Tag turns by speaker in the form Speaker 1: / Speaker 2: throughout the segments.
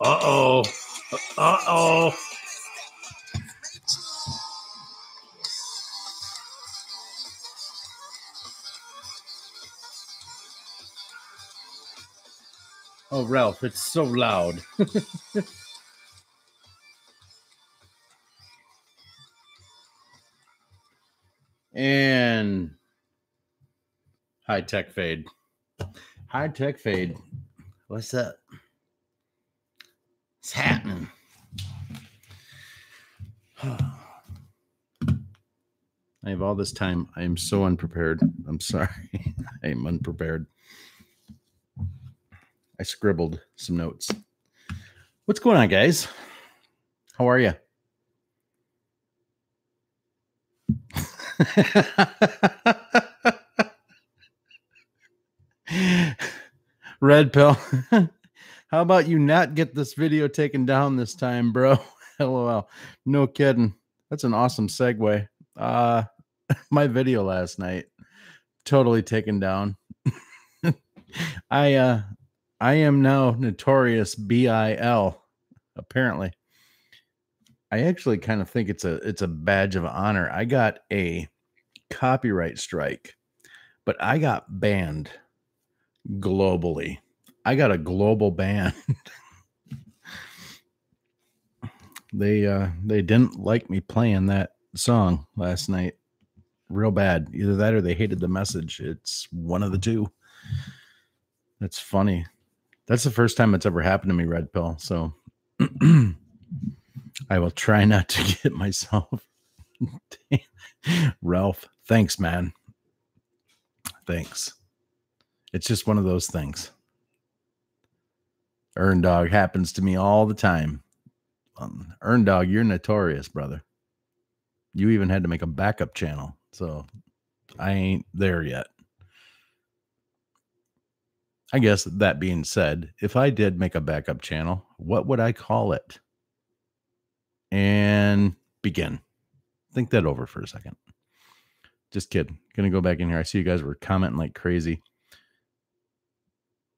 Speaker 1: Uh-oh. Uh-oh. Oh, Ralph, it's so loud. And high-tech fade. High-tech fade. What's up? It's happening. I have all this time. I am so unprepared. I'm sorry. I am unprepared. I scribbled some notes. What's going on, guys? How are you? Red pill. How about you not get this video taken down this time, bro? LOL. No kidding. That's an awesome segue. My video last night, totally taken down. I am now notorious BIL, apparently. I actually kind of think it's a badge of honor. I got a copyright strike, but I got banned globally. I got a global ban. They didn't like me playing that song last night real bad. Either that or they hated the message. It's one of the two. That's funny. That's the first time it's ever happened to me, Red Pill. So I will try not to get myself. Ralph, thanks, man. Thanks. It's just one of those things. Earn Dog happens to me all the time. Earn Dog, you're notorious, brother. You even had to make a backup channel. So I ain't there yet. I guess that being said, if I did make a backup channel, what would I call it? And begin. Think that over for a second. Just kidding. Gonna go back in here. I see you guys were commenting like crazy.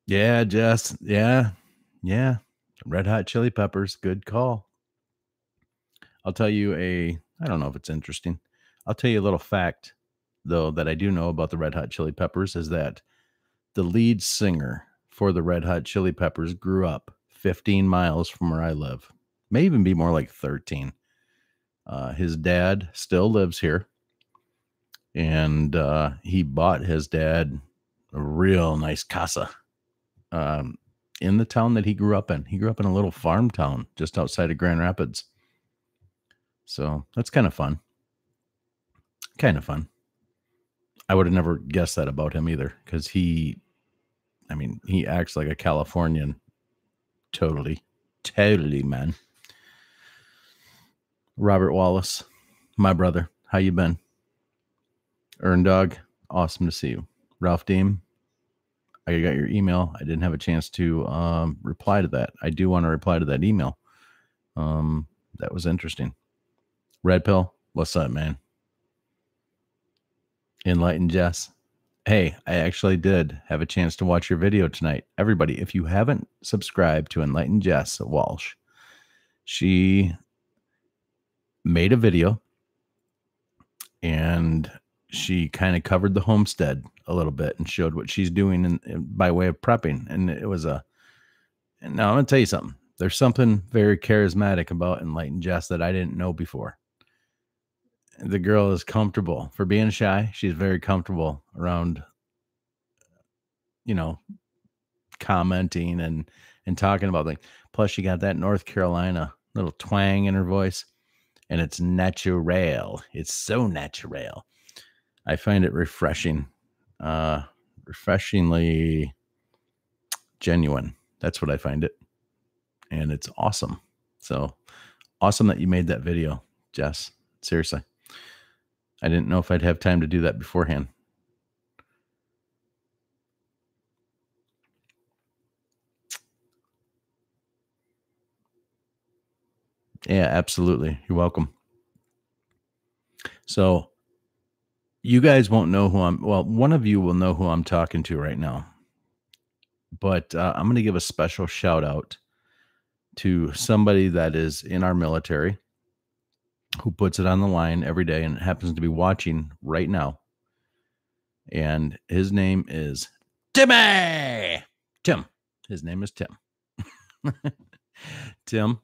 Speaker 1: Yeah, Jess. Yeah. Red Hot Chili Peppers. Good call. I'll tell you I don't know if it's interesting. I'll tell you a little fact, though, that I do know about the Red Hot Chili Peppers is that the lead singer for the Red Hot Chili Peppers grew up 15 miles from where I live. May even be more like 13. His dad still lives here. And he bought his dad a real nice casa in the town that he grew up in. He grew up in a little farm town just outside of Grand Rapids. So that's kind of fun. I would have never guessed that about him either, because he acts like a Californian. Totally, man. Robert Wallace, my brother, how you been? Earn Dog, awesome to see you. Ralph Deem, I got your email. I didn't have a chance to reply to that. I do want to reply to that email. That was interesting. Red Pill, what's up, man? Enlightened Jess. Hey, I actually did have a chance to watch your video tonight. Everybody, if you haven't subscribed to Enlightened Jess Walsh, she made a video and she kind of covered the homestead a little bit and showed what she's doing by way of prepping. And it was now I'm going to tell you something. There's something very charismatic about Enlightened Jess that I didn't know before. The girl is comfortable for being shy. She's very comfortable around, commenting and talking about things. Plus she got that North Carolina little twang in her voice, and it's natural. It's so natural. I find it refreshing, refreshingly genuine. That's what I find it. And it's awesome. So awesome that you made that video, Jess. Seriously. I didn't know if I'd have time to do that beforehand. Yeah, absolutely. You're welcome. So you guys won't know who one of you will know who I'm talking to right now. But I'm going to give a special shout out to somebody that is in our military who puts it on the line every day and happens to be watching right now. And his name is Timmy. Tim. His name is Tim. Tim,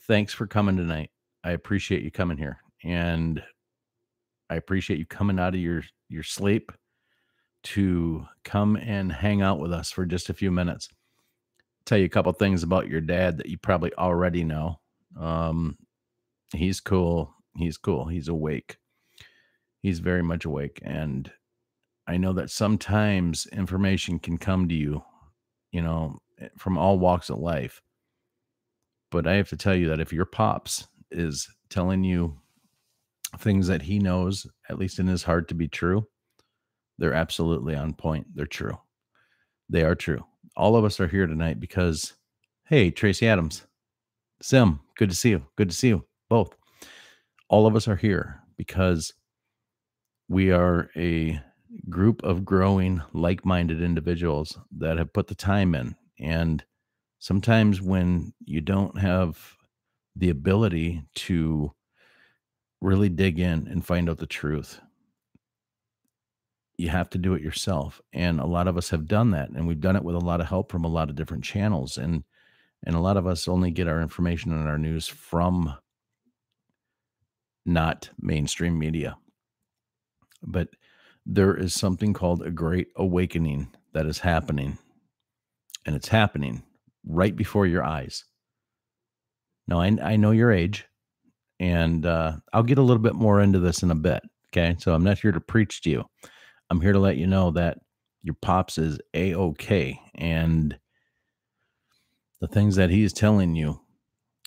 Speaker 1: thanks for coming tonight. I appreciate you coming here. And I appreciate you coming out of your sleep to come and hang out with us for just a few minutes. Tell you a couple things about your dad that you probably already know. He's cool. He's cool. He's awake. He's very much awake. And I know that sometimes information can come to you, from all walks of life. But I have to tell you that if your pops is telling you things that he knows, at least in his heart, to be true, they're absolutely on point. They're true. They are true. All of us are here tonight because, hey, Tracy Adams, Sim, good to see you. Good to see you both. All of us are here because we are a group of growing, like-minded individuals that have put the time in. And sometimes when you don't have the ability to really dig in and find out the truth, you have to do it yourself. And a lot of us have done that. And we've done it with a lot of help from a lot of different channels. And a lot of us only get our information and our news from not mainstream media. But there is something called a great awakening that is happening. And it's happening right before your eyes. Now, I know your age, and I'll get a little bit more into this in a bit. Okay. So I'm not here to preach to you. I'm here to let you know that your pops is A-OK. And the things that he's telling you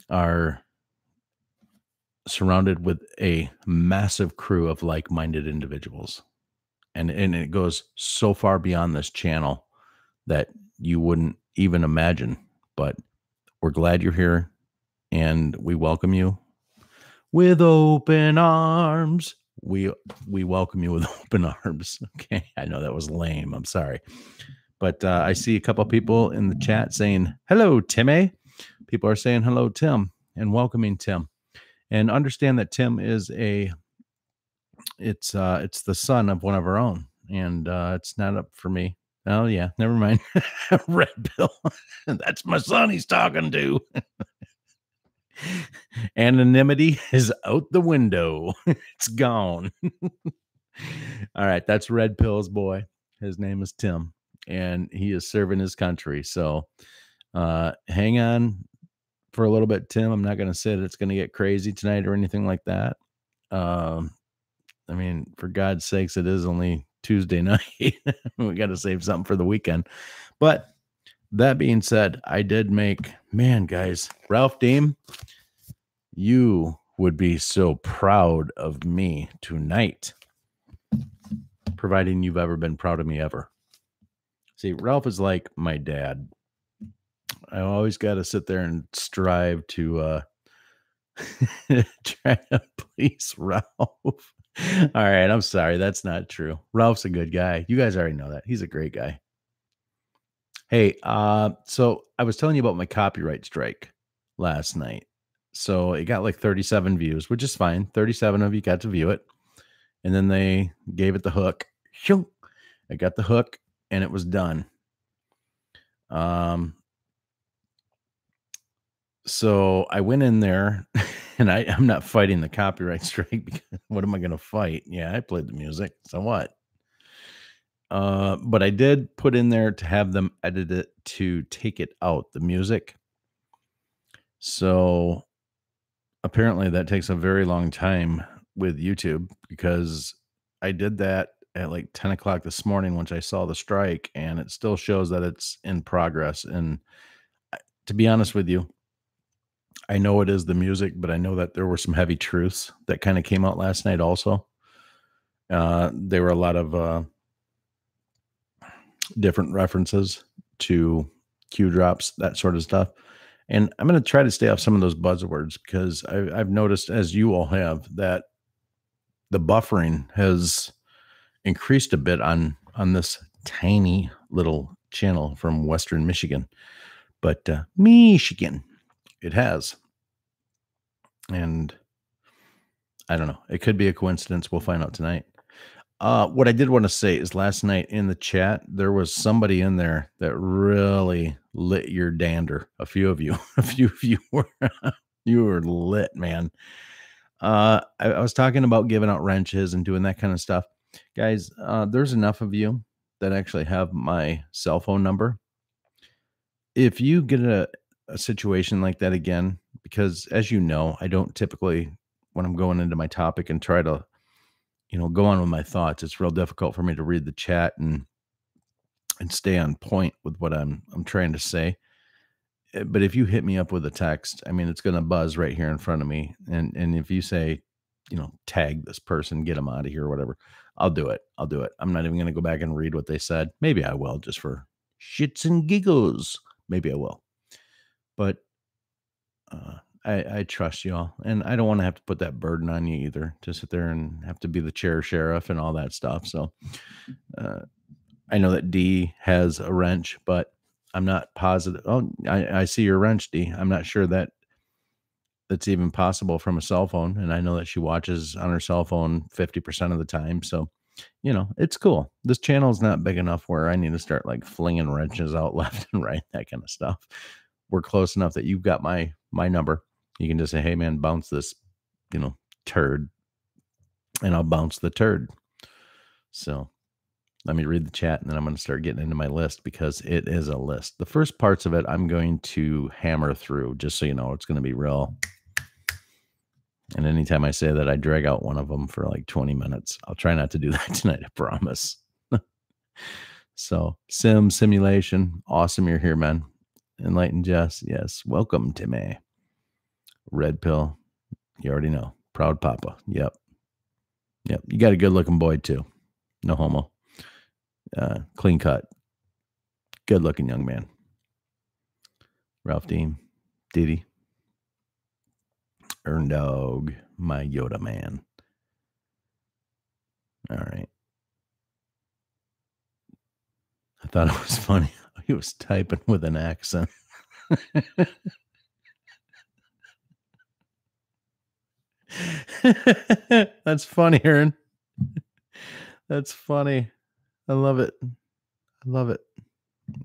Speaker 1: are surrounded with a massive crew of like-minded individuals. And it goes so far beyond this channel that you wouldn't even imagine. But we're glad you're here, and we welcome you with open arms. We welcome you with open arms. Okay, I know that was lame. I'm sorry. But I see a couple of people in the chat saying, hello, Timmy. People are saying hello, Tim, and welcoming Tim. And understand that Tim is it's the son of one of our own. And it's not up for me. Oh, yeah, never mind. Red Pill. That's my son he's talking to. Anonymity is out the window. It's gone. All right, that's Red Pill's boy. His name is Tim, and he is serving his country. So hang on for a little bit, Tim. I'm not going to say that it's going to get crazy tonight or anything like that. I mean, for God's sakes, it is only Tuesday night. We got to save something for the weekend. But that being said, I did make, man, guys, Ralph Deem, you would be so proud of me tonight, providing you've ever been proud of me ever. See, Ralph is like my dad. I always got to sit there and strive to try to please Ralph. All right, I'm sorry. That's not true. Ralph's a good guy. You guys already know that. He's a great guy. Hey, so I was telling you about my copyright strike last night. So it got like 37 views, which is fine. 37 of you got to view it. And then they gave it the hook. I got the hook and it was done. So I went in there and I'm not fighting the copyright strike because what am I going to fight? Yeah, I played the music. So what? But I did put in there to have them edit it to take it out, the music. So apparently that takes a very long time with YouTube because I did that at like 10 o'clock this morning once I saw the strike, and it still shows that it's in progress. And to be honest with you, I know it is the music, but I know that there were some heavy truths that kind of came out last night also. There were a lot of different references to cue drops, that sort of stuff. And I'm going to try to stay off some of those buzzwords because I've noticed, as you all have, that the buffering has increased a bit on this tiny little channel from Western Michigan. But Michigan, it has. And I don't know. It could be a coincidence. We'll find out tonight. What I did want to say is last night in the chat, there was somebody in there that really lit your dander. A few of you, a few of you were, you were lit, man. I was talking about giving out wrenches and doing that kind of stuff. Guys, there's enough of you that actually have my cell phone number. If you get a situation like that again, because as you know, I don't typically, when I'm going into my topic and try to, go on with my thoughts, it's real difficult for me to read the chat and stay on point with what I'm trying to say. But if you hit me up with a text, I mean, it's going to buzz right here in front of me. And if you say, tag this person, get them out of here or whatever, I'll do it. I'll do it. I'm not even going to go back and read what they said. Maybe I will, just for shits and giggles. Maybe I will. But I trust y'all, and I don't want to have to put that burden on you either, to sit there and have to be the chair sheriff and all that stuff. So I know that D has a wrench, but I'm not positive. Oh, I see your wrench, D. I'm not sure that that's even possible from a cell phone. And I know that she watches on her cell phone 50% of the time. So, it's cool. This channel is not big enough where I need to start like flinging wrenches out left and right, that kind of stuff. We're close enough that you've got my number. You can just say, hey man, bounce this, turd, and I'll bounce the turd. So let me read the chat, and then I'm going to start getting into my list, because it is a list. The first parts of it, I'm going to hammer through, just so you know, it's going to be real. And anytime I say that, I drag out one of them for like 20 minutes. I'll try not to do that tonight, I promise. So, simulation. Awesome you're here, man. Enlightened Jess. Yes. Welcome, Timmy. Red Pill. You already know. Proud Papa. Yep. You got a good looking boy too. No homo. Clean cut. Good looking young man. Ralph Dean. Diddy. Earn Dog. My Yoda man. All right. I thought it was funny. He was typing with an accent. That's funny, Aaron. That's funny. I love it. I love it.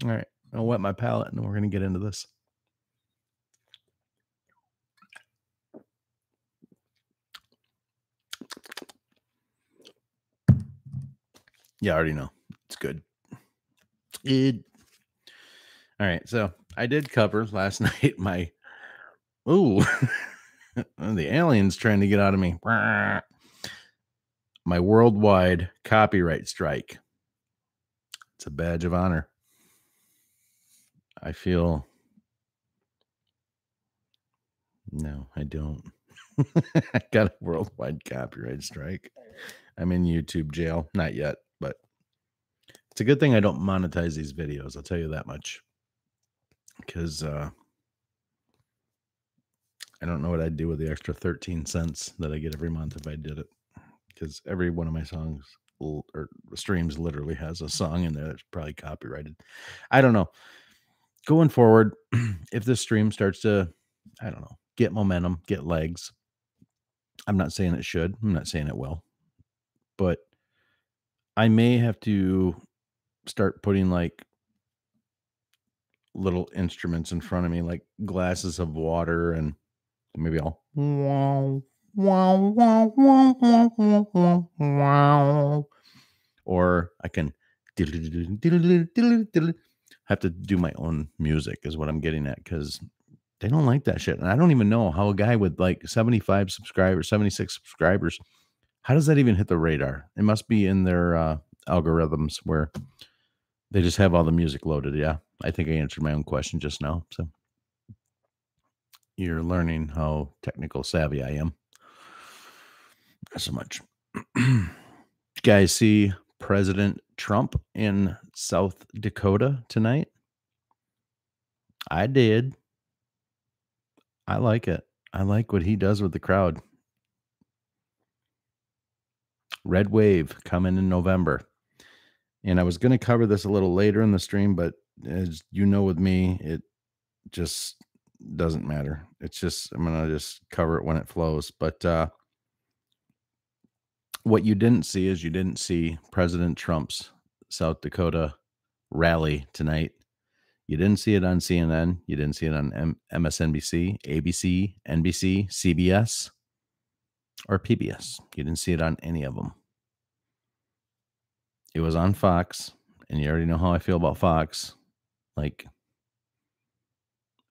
Speaker 1: All right. I'll wet my palate, and we're going to get into this. Yeah, I already know. It's good. It's good. All right. So I did cover last night the alien's trying to get out of me. My worldwide copyright strike. It's a badge of honor. I feel... No, I don't. I got a worldwide copyright strike. I'm in YouTube jail. Not yet, but it's a good thing I don't monetize these videos. I'll tell you that much. Because I don't know what I'd do with the extra 13 cents that I get every month if I did it. Because every one of my songs or streams literally has a song in there that's probably copyrighted. I don't know. Going forward, if this stream starts to, I don't know, get momentum, get legs. I'm not saying it should. I'm not saying it will. But I may have to start putting like little instruments in front of me, like glasses of water, and maybe I'll or I can have to do my own music is what I'm getting at, because they don't like that shit. And I don't even know how a guy with like 75 subscribers, 76 subscribers, how does that even hit the radar? It must be in their algorithms where they just have all the music loaded. Yeah, I think I answered my own question just now. So you're learning how technical savvy I am. Not so much. You guys see President Trump in South Dakota tonight? I did. I like it. I like what he does with the crowd. Red Wave coming in November. And I was going to cover this a little later in the stream, but as you know, with me, just doesn't matter. It's just, I'm going to just cover it when it flows. But what you didn't see is you didn't see President Trump's South Dakota rally tonight. You didn't see it on CNN. You didn't see it on MSNBC, ABC, NBC, CBS, or PBS. You didn't see it on any of them. It was on Fox, and you already know how I feel about Fox. Like,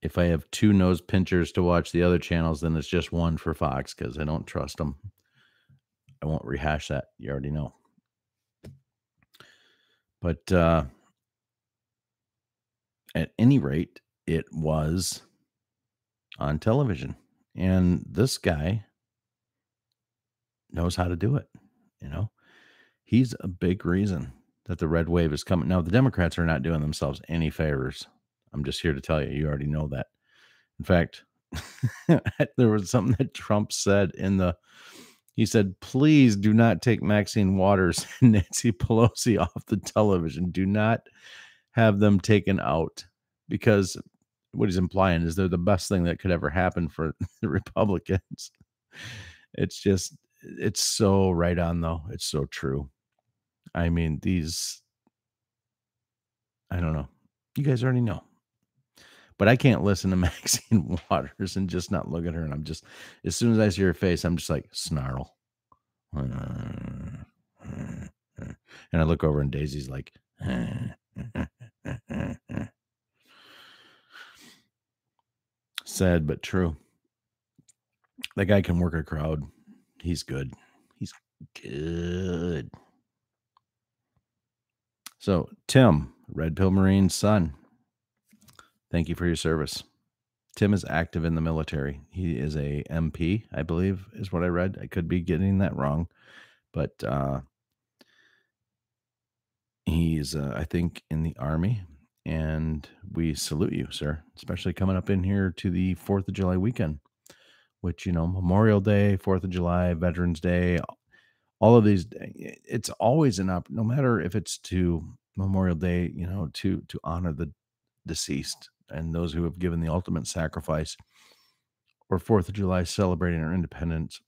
Speaker 1: if I have two nose pinchers to watch the other channels, then it's just one for Fox because I don't trust them. I won't rehash that. You already know. But at any rate, it was on television. And this guy knows how to do it. You know, he's a big reason that the red wave is coming. Now, the Democrats are not doing themselves any favors. I'm just here to tell you, you already know that. In fact, there was something that Trump said he said, please do not take Maxine Waters and Nancy Pelosi off the television. Do not have them taken out, because what he's implying is they're the best thing that could ever happen for the Republicans. It's so right on, though. It's so true. I mean, I don't know. You guys already know. But I can't listen to Maxine Waters and just not look at her. And I'm just, as soon as I see her face, I'm just like, snarl. And I look over and Daisy's like, sad but true. That guy can work a crowd. He's good. He's good. So, Tim, Red Pill Marine's son, thank you for your service. Tim is active in the military. He is a MP, I believe, is what I read. I could be getting that wrong, but he's, I think, in the Army, and we salute you, sir, especially coming up in here to the 4th of July weekend, which, Memorial Day, 4th of July, Veterans Day, all of these, it's always no matter if it's to Memorial Day, to honor the deceased and those who have given the ultimate sacrifice, or 4th of July celebrating our independence.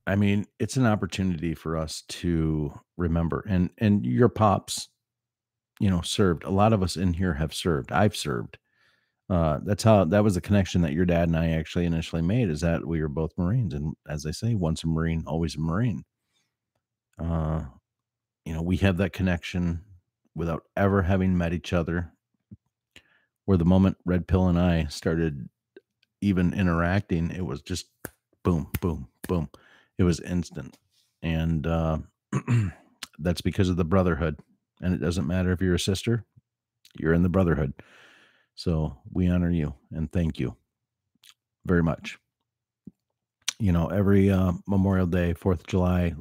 Speaker 1: I mean, it's an opportunity for us to remember, and your pops, served. A lot of us in here have served. I've served. That was the connection that your dad and I actually initially made, is that we were both Marines. And as I say, once a Marine, always a Marine. We have that connection without ever having met each other, where the moment Red Pill and I started even interacting, it was just boom, boom, boom. It was instant. And that's because of the brotherhood. And it doesn't matter if you're a sister, you're in the brotherhood. So we honor you and thank you very much. Every Memorial Day, 4th of July,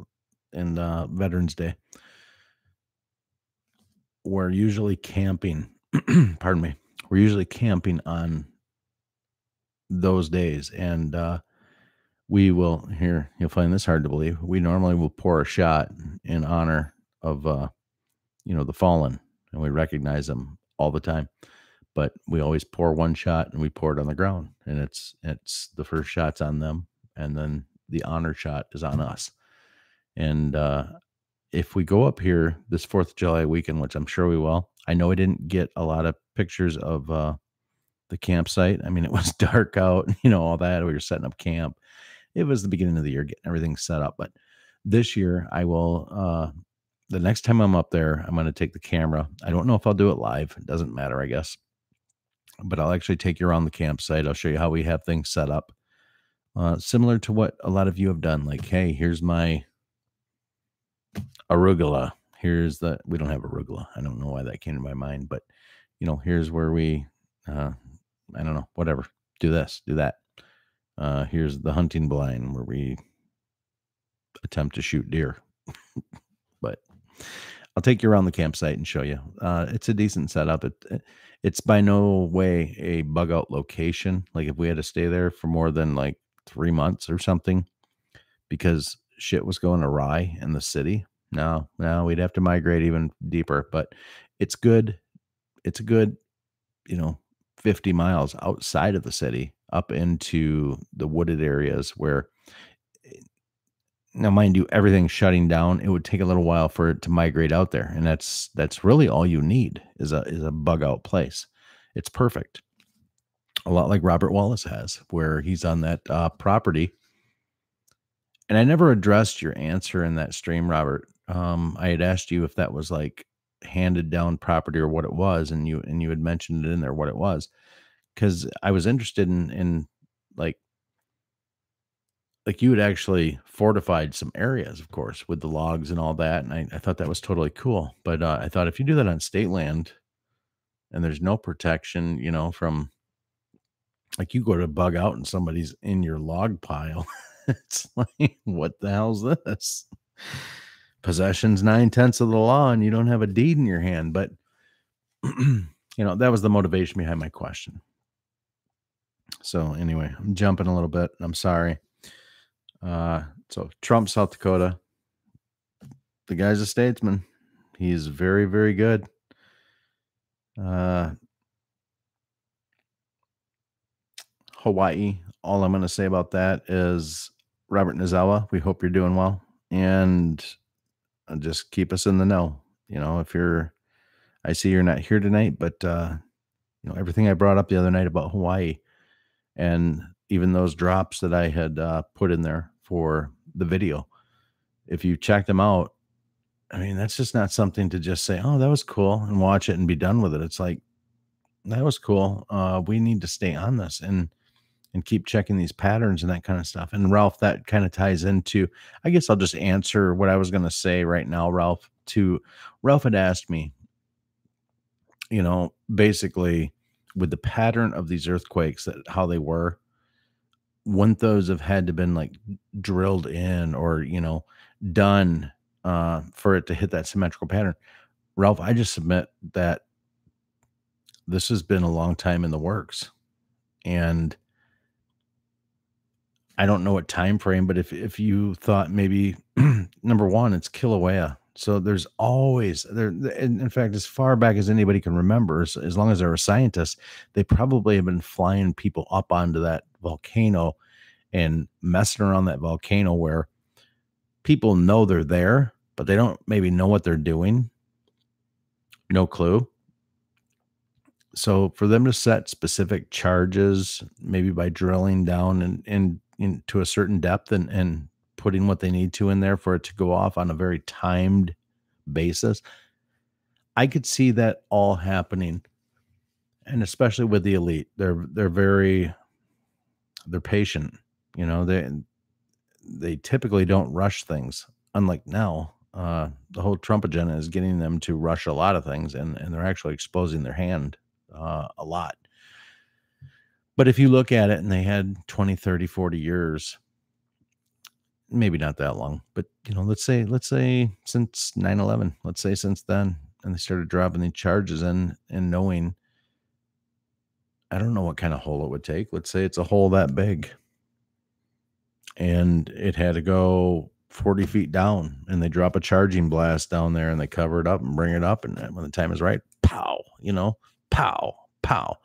Speaker 1: and Veterans Day, we're usually camping. Pardon me. We're usually camping on those days. And we will, here, you'll find this hard to believe, we normally will pour a shot in honor of, the fallen, and we recognize them all the time. But we always pour one shot, and we pour it on the ground, and it's the first shot's on them, and then the honor shot is on us. And if we go up here this 4th of July weekend, which I'm sure we will, I know I didn't get a lot of pictures of the campsite. I mean, it was dark out, all that. We were setting up camp. It was the beginning of the year, getting everything set up. But this year, I will, the next time I'm up there, I'm going to take the camera. I don't know if I'll do it live. It doesn't matter, I guess. But I'll actually take you around the campsite. I'll show you how we have things set up. Similar to what a lot of you have done. Like, hey, here's my arugula. We don't have arugula. I don't know why that came to my mind. But, here's where we, I don't know, whatever. Do this, do that. Here's the hunting blind where we attempt to shoot deer. But I'll take you around the campsite and show you. It's a decent setup. It's by no way a bug out location. Like if we had to stay there for more than like 3 months or something because shit was going awry in the city, no, we'd have to migrate even deeper. But it's good. It's a good you know, 50 miles outside of the city up into the wooded areas where, now mind you, everything's shutting down. It would take a little while for it to migrate out there, and that's really all you need is a bug out place. It's perfect. A lot like Robert Wallace has, where he's on that property. And I never addressed your answer in that stream, Robert. I had asked you if that was like handed down property or what it was, and you had mentioned it in there what it was, because I was interested in like you had actually fortified some areas, of course, with the logs and all that, and I thought that was totally cool. But I thought if you do that on state land and there's no protection, from like you go to bug out and somebody's in your log pile, it's like, what the hell's this? Possession's 9/10 of the law, and you don't have a deed in your hand. But that was the motivation behind my question. So anyway, I'm jumping a little bit. I'm sorry. So Trump, South Dakota, the guy's a statesman. He's very, very good. Hawaii. All I'm going to say about that is, Robert Nizawa, we hope you're doing well, and just keep us in the know. I see you're not here tonight, but everything I brought up the other night about Hawaii, and even those drops that I had put in there for the video, if you check them out, I mean, that's just not something to just say, oh, that was cool, and watch it and be done with it. It's like, that was cool. We need to stay on this and keep checking these patterns and that kind of stuff. And Ralph, that kind of ties into, I guess I'll just answer what I was going to say right now, Ralph. Ralph had asked me, basically with the pattern of these earthquakes, that how they were, wouldn't those have had to been like drilled in or, done for it to hit that symmetrical pattern? Ralph, I just submit that this has been a long time in the works. And I don't know what time frame, but if you thought maybe number one, it's Kilauea. So there's always there. In fact, as far back as anybody can remember, as long as there were scientists, they probably have been flying people up onto that volcano and messing around that volcano, where people know they're there, but they don't maybe know what they're doing. No clue. So for them to set specific charges, maybe by drilling down and into a certain depth and putting what they need to in there for it to go off on a very timed basis, I could see that all happening. And especially with the elite, they're patient. They typically don't rush things. Unlike now, the whole Trump agenda is getting them to rush a lot of things, and they're actually exposing their hand a lot. But if you look at it, and they had 20, 30, 40 years, maybe not that long, but let's say since 9/11, let's say since then, and they started dropping the charges in, and knowing, I don't know what kind of hole it would take. Let's say it's a hole that big, and it had to go 40 feet down, and they drop a charging blast down there, and they cover it up and bring it up, and when the time is right, pow, pow, pow.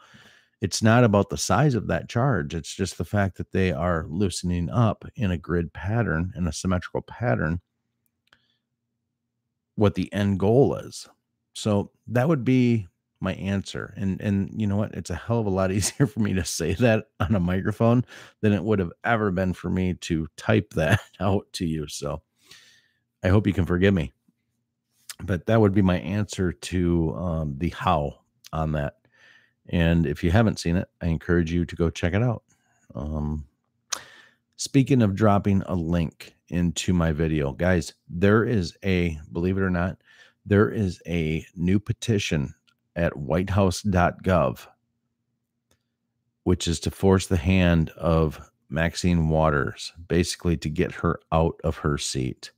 Speaker 1: It's not about the size of that charge. It's just the fact that they are loosening up in a grid pattern, in a symmetrical pattern, what the end goal is. So that would be my answer. And you know what? It's a hell of a lot easier for me to say that on a microphone than it would have ever been for me to type that out to you. So I hope you can forgive me. But that would be my answer to the how on that. And if you haven't seen it, I encourage you to go check it out. Speaking of dropping a link into my video, guys, believe it or not, there is a new petition at whitehouse.gov, which is to force the hand of Maxine Waters, basically to get her out of her seat,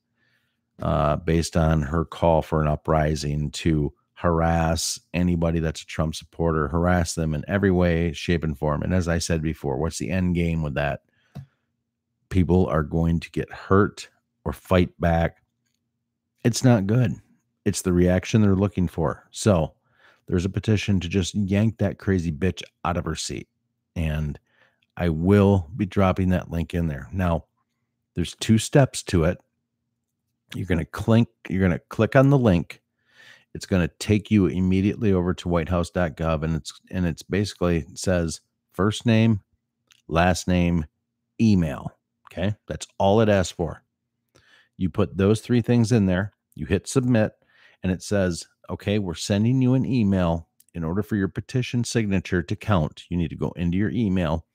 Speaker 1: based on her call for an uprising to harass anybody that's a Trump supporter, harass them in every way, shape, and form. And as I said before, what's the end game with that? People are going to get hurt or fight back. It's not good. It's the reaction they're looking for. So There's a petition to just yank that crazy bitch out of her seat. And I will be dropping that link in there. Now, there's 2 steps to it. You're going to click on the link. It's going to take you immediately over to whitehouse.gov, and it's basically says first name, last name, email. Okay? That's all it asks for. You put those 3 things in there, you hit submit, and it says, "Okay, we're sending you an email. In order for your petition signature to count, you need to go into your email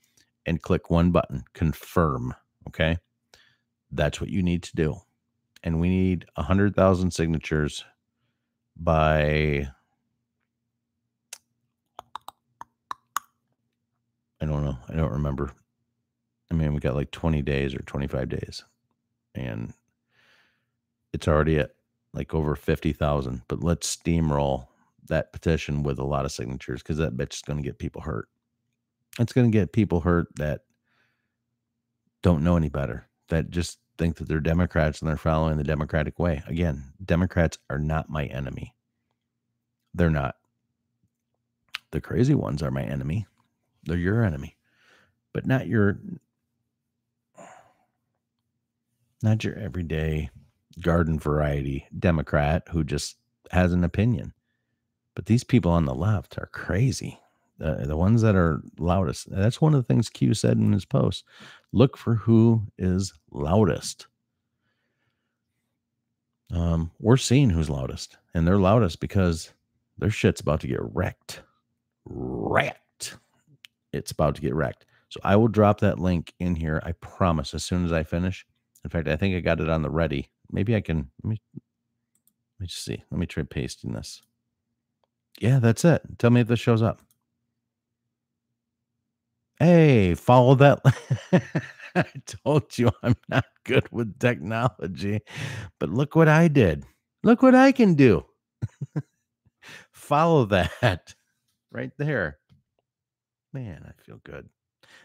Speaker 1: and click one button, confirm." Okay? That's what you need to do. And we need 100,000 signatures by, I don't know. I don't remember. I mean, we got like 20 days or 25 days, and it's already at like over 50,000. But let's steamroll that petition with a lot of signatures, because that bitch is going to get people hurt. It's going to get people hurt that don't know any better, that just think that they're Democrats and they're following the Democratic way. Again, Democrats are not my enemy. They're not. The crazy ones are my enemy. They're your enemy, but not your everyday garden variety Democrat who just has an opinion. But these people on the left are crazy. The ones that are loudest. That's one of the things Q said in his post. Look for who is loudest. We're seeing who's loudest, and they're loudest because their shit's about to get wrecked. It's about to get wrecked. So I will drop that link in here. I promise, as soon as I finish. In fact, I think I got it on the ready. Maybe I can, let me just see. Let me try pasting this. Yeah, that's it. Tell me if this shows up. Hey, follow that. I told you I'm not good with technology, but look what I did. Look what I can do. Follow that right there. Man, I feel good.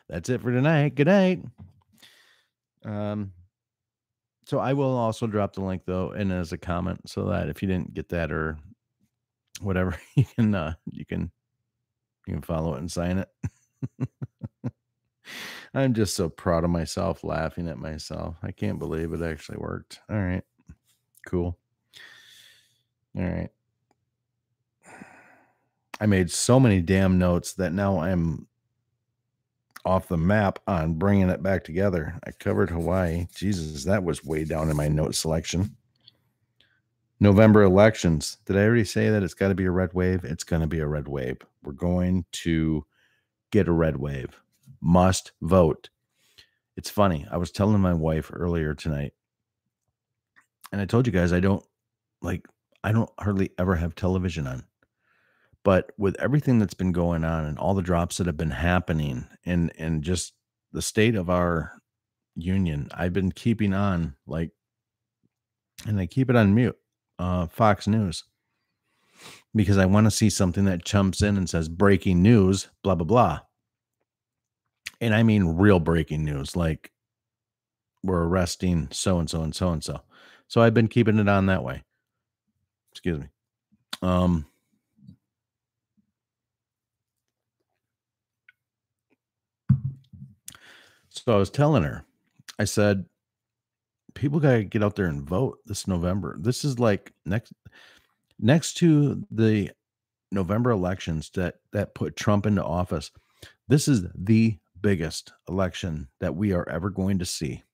Speaker 1: That's it for tonight. Good night. So I will also drop the link though, and as a comment, so that if you didn't get that or whatever, you can follow it and sign it. I'm just so proud of myself, laughing at myself. I can't believe it actually worked. All right, cool. All right. I made so many damn notes that now I'm off the map on bringing it back together. I covered Hawaii. Jesus, that was way down in my note selection. November elections. Did I already say that it's got to be a red wave? It's going to be a red wave. We're going to get a red wave. Must vote. It's funny. I was telling my wife earlier tonight, and I told you guys I don't hardly ever have television on. But with everything that's been going on and all the drops that have been happening and just the state of our union, I've been keeping on and I keep it on mute, Fox News, because I want to see something that chumps in and says breaking news, blah, blah, blah. And I mean real breaking news, like we're arresting so-and-so and so-and-so. So I've been keeping it on that way. Excuse me. So I was telling her, I said, people got to get out there and vote this November. This is like next to the November elections that put Trump into office. This is the biggest election that we are ever going to see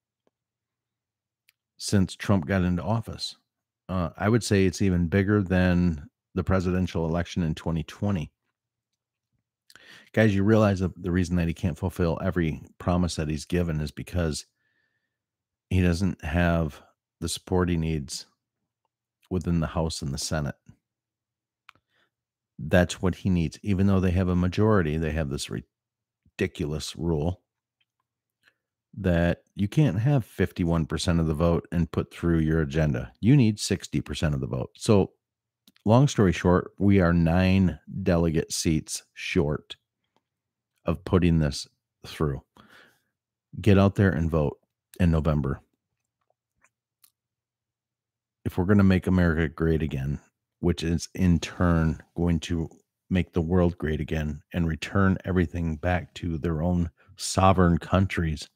Speaker 1: since Trump got into office. I would say it's even bigger than the presidential election in 2020. Guys, you realize the reason that he can't fulfill every promise that he's given is because he doesn't have the support he needs within the House and the Senate. That's what he needs. Even though they have a majority, they have this ridiculous rule that you can't have 51% of the vote and put through your agenda. You need 60% of the vote. So long story short, we are 9 delegate seats short of putting this through. Get out there and vote in November. If we're going to make America great again, which is in turn going to make the world great again and return everything back to their own sovereign countries.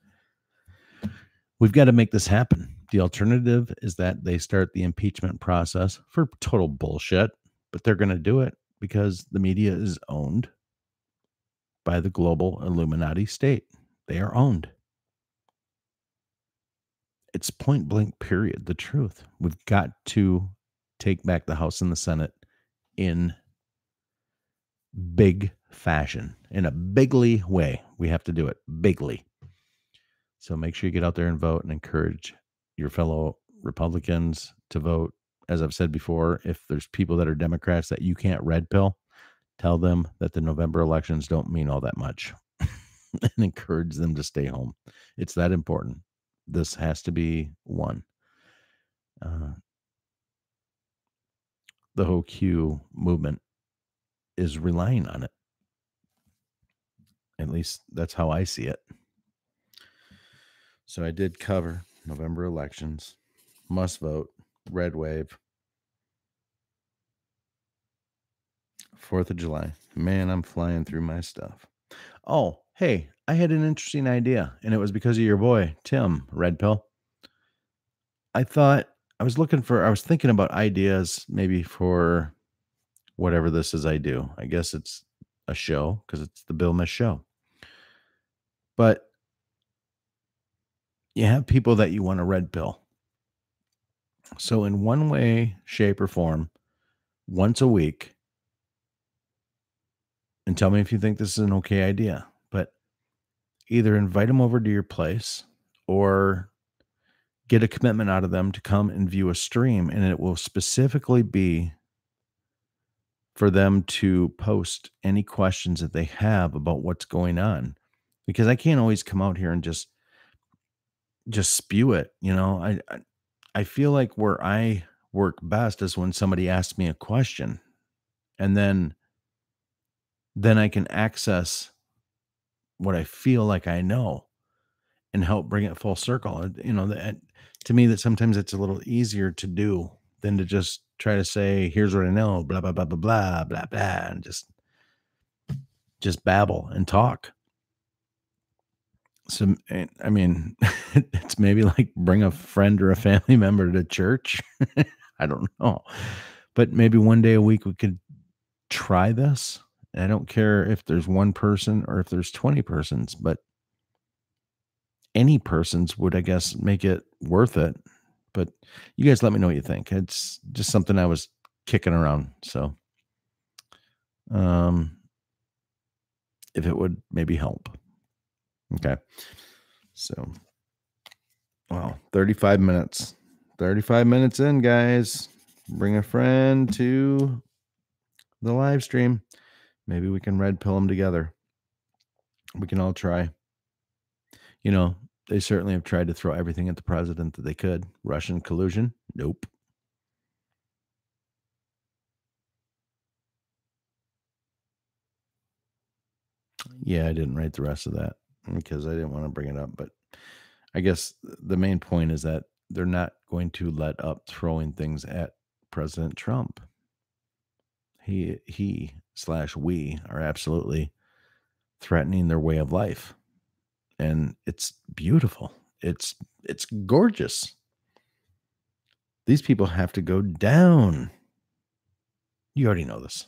Speaker 1: We've got to make this happen. The alternative is that they start the impeachment process for total bullshit, but they're going to do it because the media is owned by the global Illuminati state. They are owned. It's point blank, period. The truth. We've got to take back the House and the Senate in big fashion, in a bigly way. We have to do it bigly. So make sure you get out there and vote and encourage your fellow Republicans to vote. As I've said before, if there's people that are Democrats that you can't red pill, tell them that the November elections don't mean all that much and encourage them to stay home. It's that important. This has to be won. The whole Q movement is relying on it. At least that's how I see it. So I did cover November elections, must vote, red wave, 4th of July. Man, I'm flying through my stuff. Oh, hey, I had an interesting idea, and it was because of your boy, Tim, Red Pill. I was thinking about ideas maybe for whatever this is I do. I guess it's a show because it's the Bill Miss Show. But you have people that you want to red pill. So in one way, shape, or form, once a week, and tell me if you think this is an okay idea, but either invite them over to your place or get a commitment out of them to come and view a stream, and it will specifically be for them to post any questions that they have about what's going on, because I can't always come out here and just spew it. I feel like where I work best is when somebody asks me a question, and then I can access what I feel like I know and help bring it full circle. To me, that sometimes it's a little easier to do than to just try to say, here's what I know, blah, blah, blah, blah, blah, blah, blah, and just babble and talk. So, I mean, it's maybe like bring a friend or a family member to church. I don't know. But maybe one day a week we could try this. And I don't care if there's one person or if there's 20 persons, but any persons would, I guess, make it worth it. But you guys let me know what you think. It's just something I was kicking around. So, if it would maybe help. Okay. So, wow, 35 minutes. 35 minutes in, guys. Bring a friend to the live stream. Maybe we can red pill them together. We can all try. They certainly have tried to throw everything at the president that they could. Russian collusion? Nope. Yeah, I didn't write the rest of that because I didn't want to bring it up. But I guess the main point is that they're not going to let up throwing things at President Trump. He/we are absolutely threatening their way of life. And it's beautiful. It's gorgeous. These people have to go down. You already know this.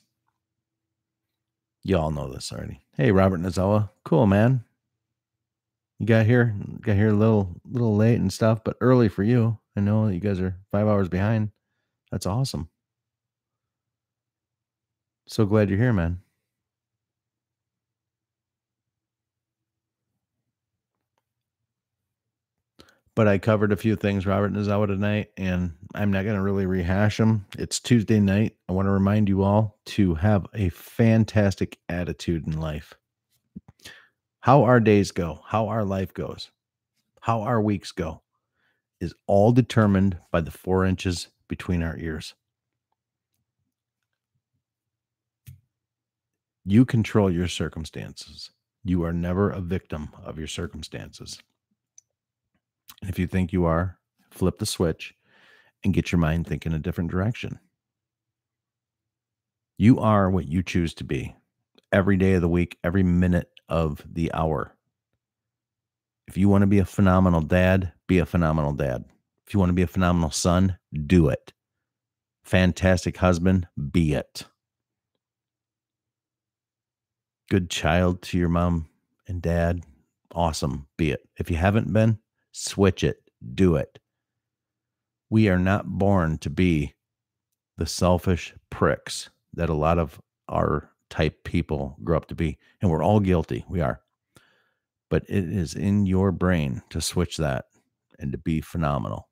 Speaker 1: You all know this already. Hey, Robert Nazawa. Cool, man. You got here a little late and stuff, but early for you. I know you guys are 5 hours behind. That's awesome. So glad you're here, man. But I covered a few things, Robert Nazawa, tonight, and I'm not going to really rehash them. It's Tuesday night. I want to remind you all to have a fantastic attitude in life. How our days go, how our life goes, how our weeks go is all determined by the 4 inches between our ears. You control your circumstances. You are never a victim of your circumstances. And if you think you are, flip the switch and get your mind thinking a different direction. You are what you choose to be every day of the week, every minute of the hour. If you want to be a phenomenal dad, be a phenomenal dad. If you want to be a phenomenal son, do it. Fantastic husband, be it. Good child to your mom and dad, awesome, be it. If you haven't been, switch it, do it. We are not born to be the selfish pricks that a lot of our type people grow up to be. And we're all guilty. We are. But it is in your brain to switch that and to be phenomenal.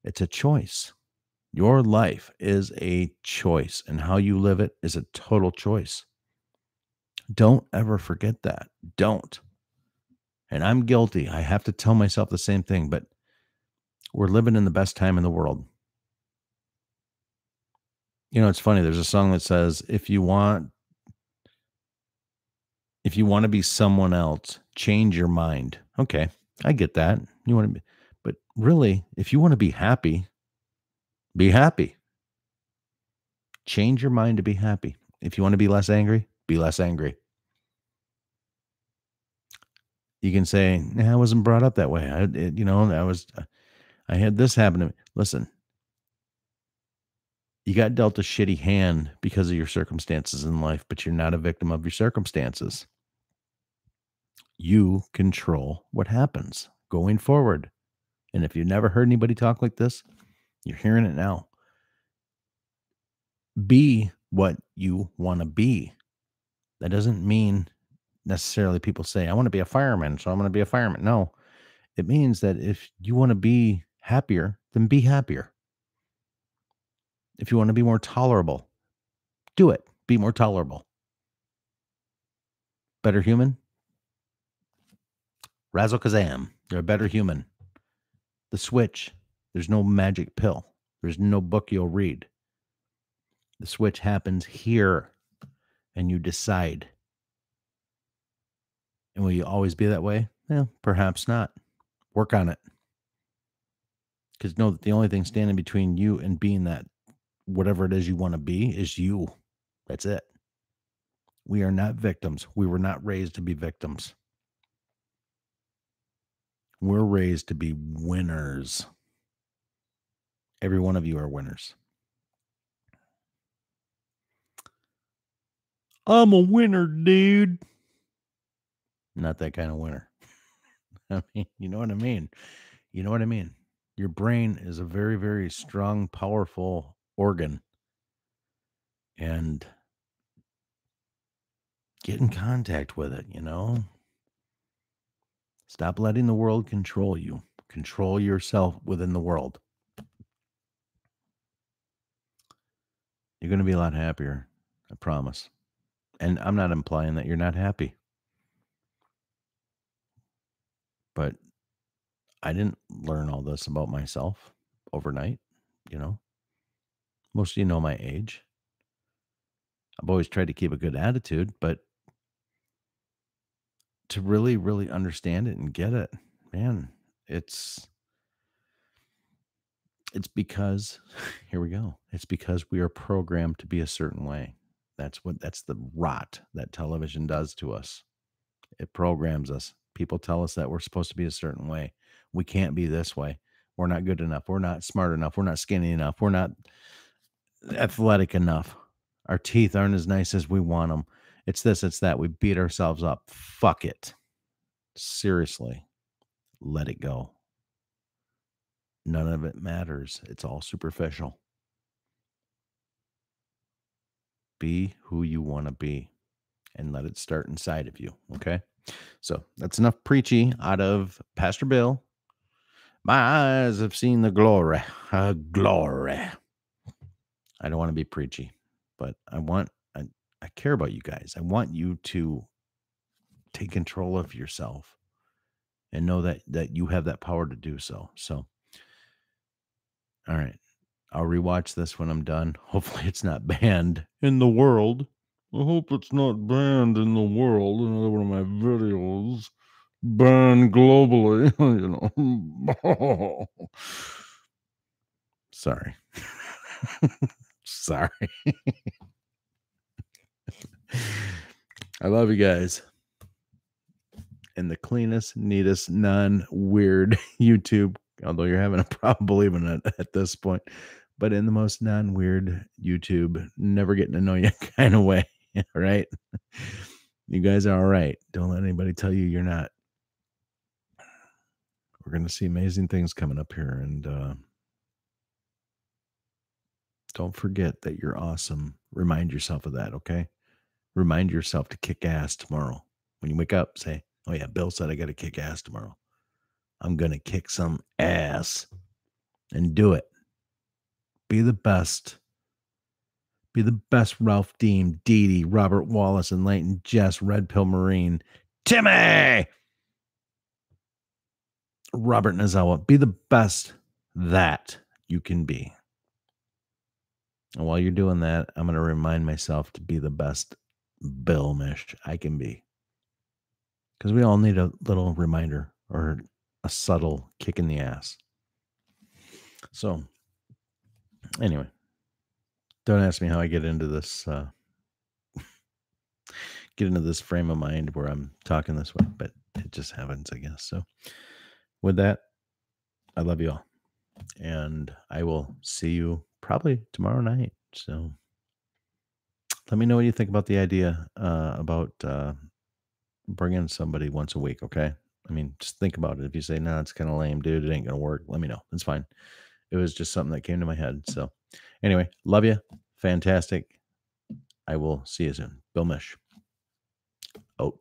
Speaker 1: It's a choice. Your life is a choice, and how you live it is a total choice. Don't ever forget that. Don't. And I'm guilty. I have to tell myself the same thing, but we're living in the best time in the world. You know, it's funny. There's a song that says, if you want to be someone else, change your mind. Okay, I get that. You want to be, but really, if you want to be happy, be happy. Change your mind to be happy. If you want to be less angry, be less angry. You can say, nah, I wasn't brought up that way. I had this happen to me. Listen, you got dealt a shitty hand because of your circumstances in life, but you're not a victim of your circumstances. You control what happens going forward. And if you've never heard anybody talk like this, you're hearing it now. Be what you want to be. That doesn't mean necessarily people say, I want to be a fireman, so I'm going to be a fireman. No, it means that if you want to be happier, then be happier. If you want to be more tolerable, do it. Be more tolerable. Better human? Razzle Kazam. You're a better human. The switch. There's no magic pill. There's no book you'll read. The switch happens here, and you decide. And will you always be that way? Well, perhaps not. Work on it. Because know that the only thing standing between you and being that, whatever it is you want to be, is you. That's it. We are not victims. We were not raised to be victims. We're raised to be winners. Every one of you are winners. I'm a winner, dude. Not that kind of winner. I mean, you know what I mean? You know what I mean? Your brain is a very, very strong, powerful organ. And get in contact with it, Stop letting the world control you. Control yourself within the world. You're going to be a lot happier. I promise. And I'm not implying that you're not happy. But I didn't learn all this about myself overnight, Most of you know my age. I've always tried to keep a good attitude, but to really, really understand it and get it, man, it's because, here we go. It's because we are programmed to be a certain way. That's the rot that television does to us. It programs us. People tell us that we're supposed to be a certain way. We can't be this way. We're not good enough. We're not smart enough. We're not skinny enough. We're not athletic enough. Our teeth aren't as nice as we want them. It's this, it's that. We beat ourselves up. Fuck it. Seriously. Let it go. None of it matters. It's all superficial. Be who you want to be and let it start inside of you. Okay. So that's enough preachy out of Pastor Bill. My eyes have seen the glory. Glory. I don't want to be preachy, but I care about you guys. I want you to take control of yourself and know that you have that power to do so. So, all right. I'll rewatch this when I'm done. Hopefully it's not banned in the world. I hope it's not banned in the world. Another one of my videos. Banned globally. Sorry. Sorry. I love you guys. In the cleanest, neatest, non-weird YouTube, although you're having a problem believing it at this point, but in the most non-weird YouTube, never getting to know you kind of way, right? You guys are all right. Don't let anybody tell you you're not. We're going to see amazing things coming up here, and don't forget that you're awesome. Remind yourself of that, okay? Remind yourself to kick ass tomorrow. When you wake up, say, oh yeah, Bill said I got to kick ass tomorrow. I'm going to kick some ass and do it. Be the best. Be the best Ralph Dean, Dee Dee, Robert Wallace, and Leighton Jess, Red Pill Marine, Timmy, Robert Nazawa. Be the best that you can be. And while you're doing that, I'm going to remind myself to be the best Bill Mish I can be. Because we all need a little reminder or a subtle kick in the ass. So, anyway, don't ask me how I get into this frame of mind where I'm talking this way, but it just happens, I guess. So, with that, I love you all, and I will see you probably tomorrow night. So, let me know what you think about the idea about bringing somebody once a week. Okay. I mean, just think about it. If you say, no, it's kind of lame, dude, it ain't going to work, let me know. It's fine. It was just something that came to my head. So anyway, love you. Fantastic. I will see you soon. Bill Mish. Oh.